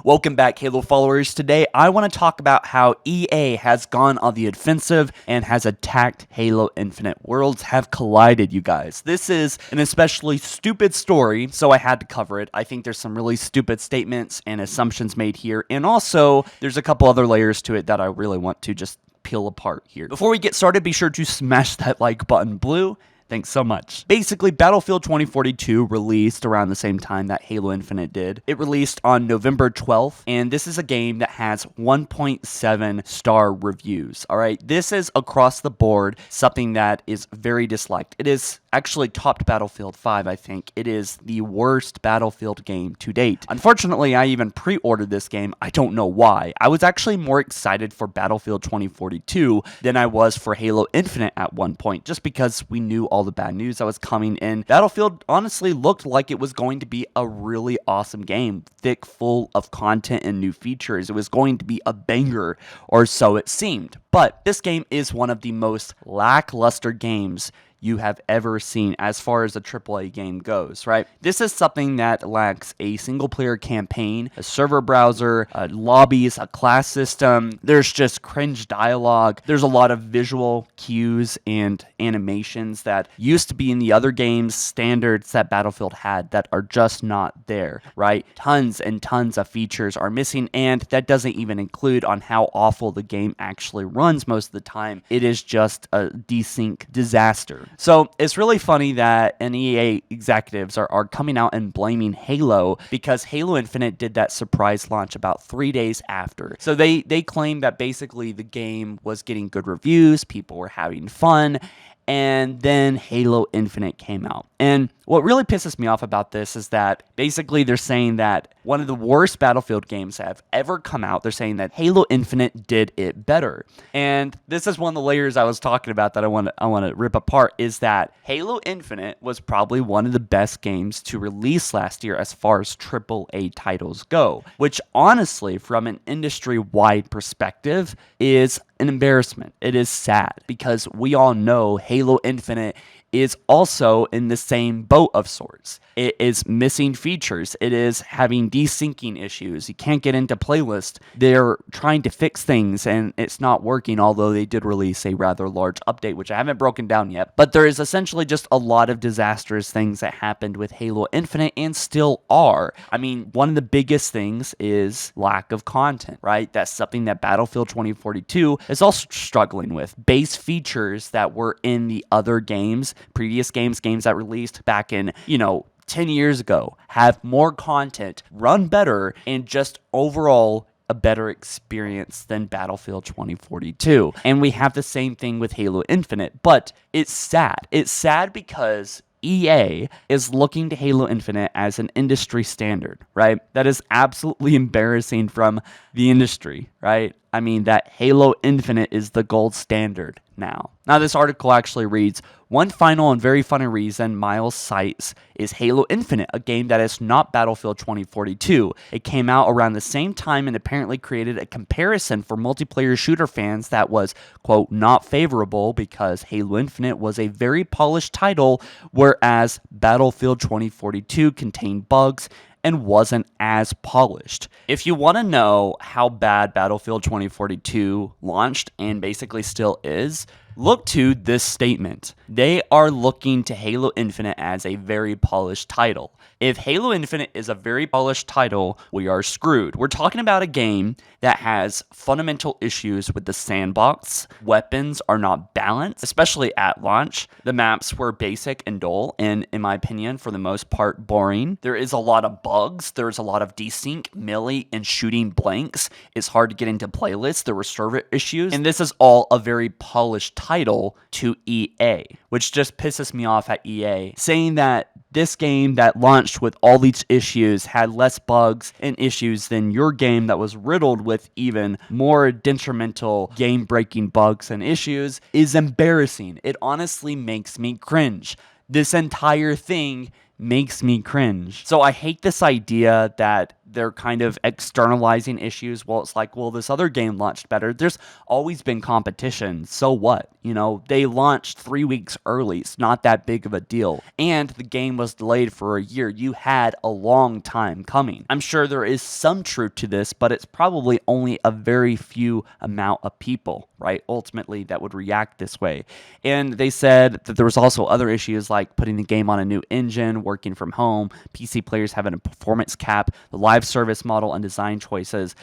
Welcome back, Halo followers. Today, I want to talk about how EA has gone on the offensive and has attacked Halo Infinite. Worlds have collided, you guys. This is an especially stupid story, so I had to cover it. I think there's some really stupid statements and assumptions made here, and also there's a couple other layers to it that I really want to just peel apart here. Before we get started, be sure to smash that like button blue. Thanks so much. Basically, Battlefield 2042 released around the same time that Halo Infinite did. It released on November 12th, and this is a game that has 1.7 star reviews. All right, this is across the board something that is very disliked. It is actually topped Battlefield 5, I think. It is the worst Battlefield game to date. Unfortunately, I even pre-ordered this game. I don't know why. I was actually more excited for Battlefield 2042 than I was for Halo Infinite at one point, just because we knew all the bad news that was coming in. Battlefield honestly looked like it was going to be a really awesome game, thick, full of content and new features. It was going to be a banger, or so it seemed. But this game is one of the most lackluster games you have ever seen as far as a AAA game goes, right? This is something that lacks a single-player campaign, a server browser, lobbies, a class system. There's just cringe dialogue. There's a lot of visual cues and animations that used to be in the other games, standards that Battlefield had that are just not there, right? Tons and tons of features are missing, and that doesn't even include on how awful the game actually runs most of the time. It is just a desync disaster. So it's really funny that EA executives are coming out and blaming Halo because Halo Infinite did that surprise launch about 3 days after. So they claim that basically the game was getting good reviews, people were having fun, and then Halo Infinite came out. And what really pisses me off about this is that basically they're saying that one of the worst Battlefield games that have ever come out, they're saying that Halo Infinite did it better. And this is one of the layers I was talking about that I want to rip apart, is that Halo Infinite was probably one of the best games to release last year as far as AAA titles go, which honestly, from an industry-wide perspective, is an embarrassment. It is sad because we all know Halo Infinite is also in the same boat of sorts. It is missing features. It is having desyncing issues. You can't get into playlist. They're trying to fix things and it's not working, although they did release a rather large update, which I haven't broken down yet. But there is essentially just a lot of disastrous things that happened with Halo Infinite and still are. I mean, one of the biggest things is lack of content, right? That's something that Battlefield 2042 is also struggling with. Base features that were in the other games, previous games that released back in, 10 years ago, have more content, run better, and just overall a better experience than Battlefield 2042. And we have the same thing with Halo Infinite, but it's sad. It's sad because EA is looking to Halo Infinite as an industry standard, right? That is absolutely embarrassing from the industry, right? I mean, that Halo Infinite is the gold standard now. Now, this article actually reads, one final and very funny reason Miles cites is Halo Infinite, a game that is not Battlefield 2042. It came out around the same time and apparently created a comparison for multiplayer shooter fans that was, quote, not favorable because Halo Infinite was a very polished title, whereas Battlefield 2042 contained bugs and wasn't as polished. If you want to know how bad Battlefield 2042 launched and basically still is, look to this statement. They are looking to Halo Infinite as a very polished title. If Halo Infinite is a very polished title, we are screwed. We're talking about a game that has fundamental issues with the sandbox. Weapons are not balanced, especially at launch. The maps were basic and dull, and in my opinion, for the most part, boring. There is a lot of bugs. There's a lot of desync, melee, and shooting blanks. It's hard to get into playlists. There were server issues, and this is all a very polished title to EA, which just pisses me off at EA, saying that this game that launched with all these issues had less bugs and issues than your game that was riddled with even more detrimental game-breaking bugs and issues is embarrassing. It honestly makes me cringe. This entire thing makes me cringe. So I hate this idea that they're kind of externalizing issues. Well, it's like, well, this other game launched better. There's always been competition. So what? You know, they launched 3 weeks early. It's not that big of a deal. And the game was delayed for a year. You had a long time coming. I'm sure there is some truth to this, but it's probably only a very few amount of people, right? Ultimately, that would react this way. And they said that there was also other issues like putting the game on a new engine, working from home, PC players having a performance cap, the live service model, and design choices.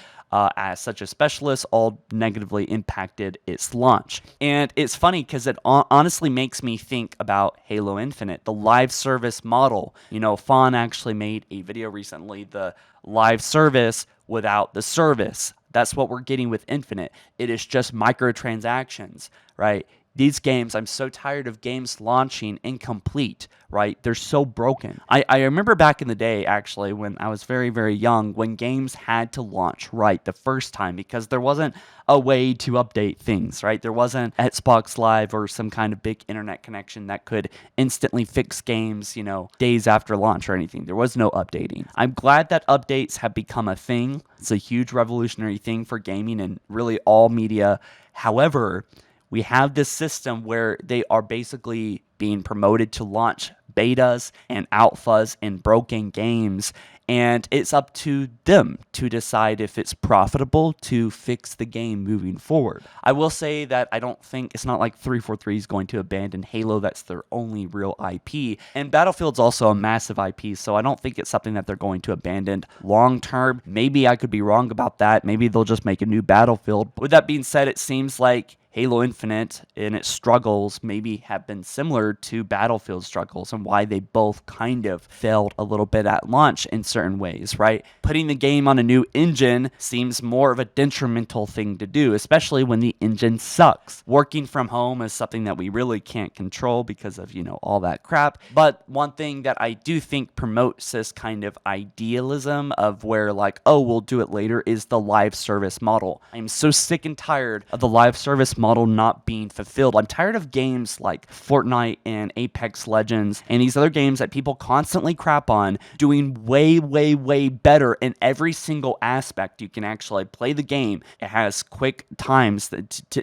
As such a specialist, all negatively impacted its launch. And it's funny because it honestly makes me think about Halo Infinite, the live service model. You know, Fawn actually made a video recently, the live service without the service. That's what we're getting with Infinite. It is just microtransactions, right? These games, I'm so tired of games launching incomplete, right? They're so broken. I remember back in the day, actually, when I was very, very young, when games had to launch right the first time because there wasn't a way to update things, right? There wasn't Xbox Live or some kind of big internet connection that could instantly fix games, you know, days after launch or anything. There was no updating. I'm glad that updates have become a thing. It's a huge revolutionary thing for gaming and really all media. However, we have this system where they are basically being promoted to launch betas and alphas and broken games, and it's up to them to decide if it's profitable to fix the game moving forward. I will say that I don't think it's not like 343 is going to abandon Halo. That's their only real IP, and Battlefield's also a massive IP, so I don't think it's something that they're going to abandon long term. Maybe I could be wrong about that. Maybe they'll just make a new Battlefield. With that being said, it seems like Halo Infinite and its struggles maybe have been similar to Battlefield struggles and why they both kind of failed a little bit at launch in certain ways, right? Putting the game on a new engine seems more of a detrimental thing to do, especially when the engine sucks. Working from home is something that we really can't control because of, you know, all that crap. But one thing that I do think promotes this kind of idealism of where like, oh, we'll do it later is the live service model. I'm so sick and tired of the live service model not being fulfilled. I'm tired of games like Fortnite and Apex Legends and these other games that people constantly crap on doing way, way, way better in every single aspect. You can actually play the game. It has quick times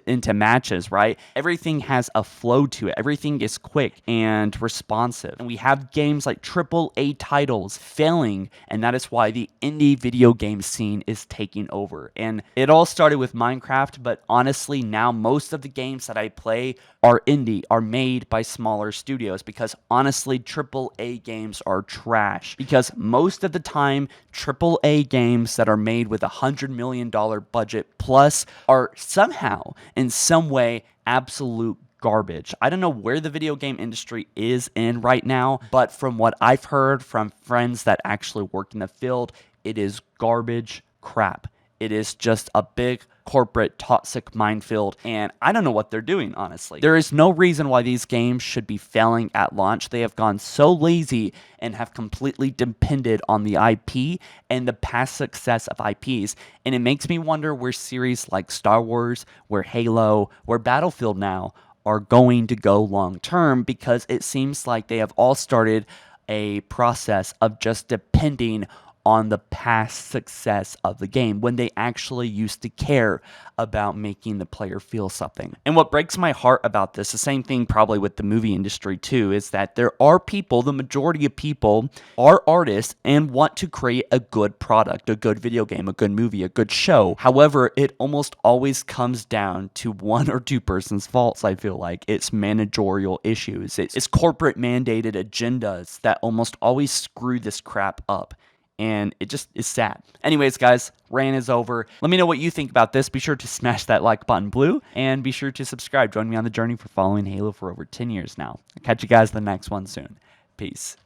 into matches, right? Everything has a flow to it. Everything is quick and responsive. And we have games like AAA titles failing, and that is why the indie video game scene is taking over. And it all started with Minecraft, but honestly, now most of the games that I play are indie, are made by smaller studios, because honestly, AAA games are trash. Because most of the time, AAA games that are made with $100 million budget plus are somehow, in some way, absolute garbage. I don't know where the video game industry is in right now, but from what I've heard from friends that actually work in the field, it is garbage crap. It is just a big corporate toxic minefield, and I don't know what they're doing, honestly. There is no reason why these games should be failing at launch. They have gone so lazy and have completely depended on the IP and the past success of IPs, and it makes me wonder where series like Star Wars, where Halo, where Battlefield now are going to go long term, because it seems like they have all started a process of just depending on the past success of the game when they actually used to care about making the player feel something. And what breaks my heart about this, the same thing probably with the movie industry too, is that there are people, the majority of people are artists and want to create a good product, a good video game, a good movie, a good show. However, it almost always comes down to one or two persons' faults, I feel like. It's managerial issues. It's corporate mandated agendas that almost always screw this crap up. And it just is sad. Anyways, guys, rant is over. Let me know what you think about this. Be sure to smash that like button blue, and be sure to subscribe. Join me on the journey for following Halo for over 10 years now. I'll catch you guys in the next one soon. Peace.